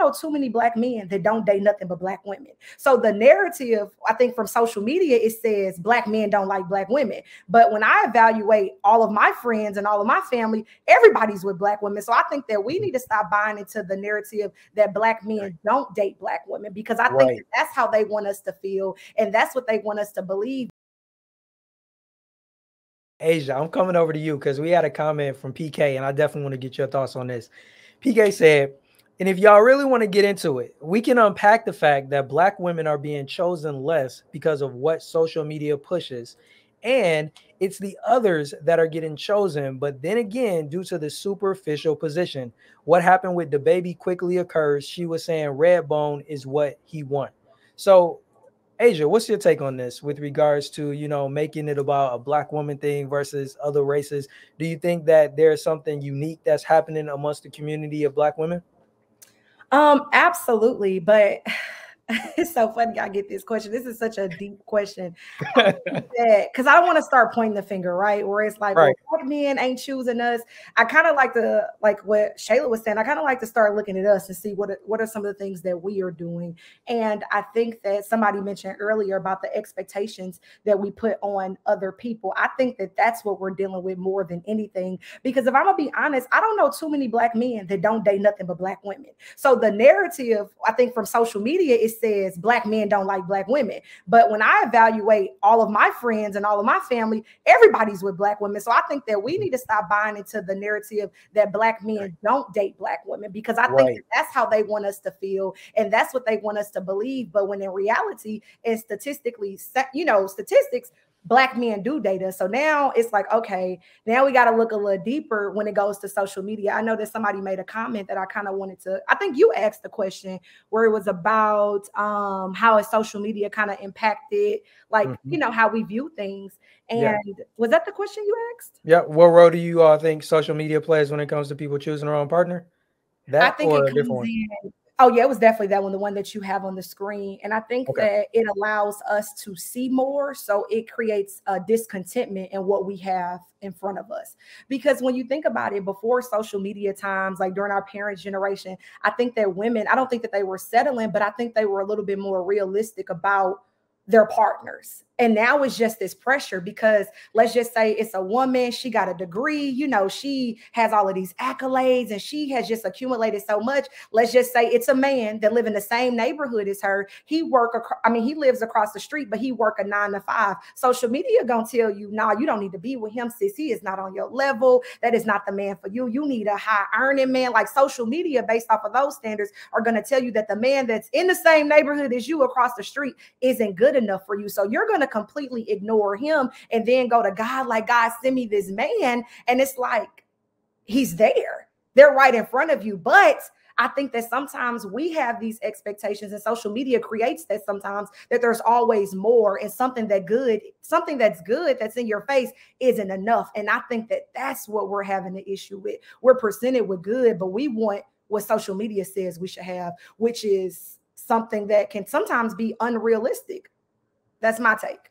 know too many black men that don't date nothing but black women. So the narrative, I think from social media, it says black men don't like black women. But when I evaluate all of my friends and all of my family, everybody's with black women. So I think that we need to stop buying into the narrative that black men don't date black women, because I think that that's how they want us to feel. And that's what they want us to believe. Asia, I'm coming over to you because we had a comment from PK, and I definitely want to get your thoughts on this. PK said, and if y'all really want to get into it, we can unpack the fact that black women are being chosen less because of what social media pushes. And it's the others that are getting chosen. But then again, due to the superficial position, what happened with the baby quickly occurs. She was saying Redbone is what he wants. So Asia, what's your take on this with regards to, you know, making it about a black woman thing versus other races? Do you think that there's something unique that's happening amongst the community of black women? Absolutely. But it's so funny I get this question. This is such a deep question. Because I don't want to start pointing the finger, right? Where it's like, well, black men ain't choosing us. I kind of like to, like what Shayla was saying, I kind of like to start looking at us and see what are some of the things that we are doing. And I think that somebody mentioned earlier about the expectations that we put on other people. I think that that's what we're dealing with more than anything. Because if I'm going to be honest, I don't know too many black men that don't date nothing but black women. So the narrative, I think from social media, it says black men don't like black women. But when I evaluate all of my friends and all of my family, everybody's with black women. So I think that we need to stop buying into the narrative that black men don't date black women, because I think that that's how they want us to feel. And that's what they want us to believe. But when in reality, and statistically, you know, statistics, black men do date us. So now it's like, okay, now we got to look a little deeper when it goes to social media. I know that somebody made a comment that I kind of wanted to, I think you asked the question where it was about how has social media kind of impacted, like, you know, how we view things. And was that the question you asked? Yeah. What role do you all think social media plays when it comes to people choosing their own partner? That I think or it a different comes one? in. Oh, yeah, it was definitely that one, the one that you have on the screen. And I think that it allows us to see more. So it creates a discontentment in what we have in front of us. Because when you think about it, before social media times, like during our parents' generation, I think that women, I don't think that they were settling, but I think they were a little bit more realistic about their partners. And now it's just this pressure, because let's just say it's a woman, she got a degree, you know, she has all of these accolades and she has just accumulated so much. Let's just say it's a man that live in the same neighborhood as her. He lives across the street, but he work a 9 to 5. Social media gonna tell you, nah, you don't need to be with him, sis. He is not on your level. That is not the man for you. You need a high earning man. Like, social media based off of those standards are gonna tell you that the man that's in the same neighborhood as you across the street isn't good enough for you. So you're gonna completely ignore him and then go to God, like, God, send me this man. And it's like, he's there. They're right in front of you. But I think that sometimes we have these expectations, and social media creates that sometimes, that there's always more, and something that's good that's in your face isn't enough. And I think that that's what we're having an issue with. We're presented with good, but we want what social media says we should have, which is something that can sometimes be unrealistic. That's my take.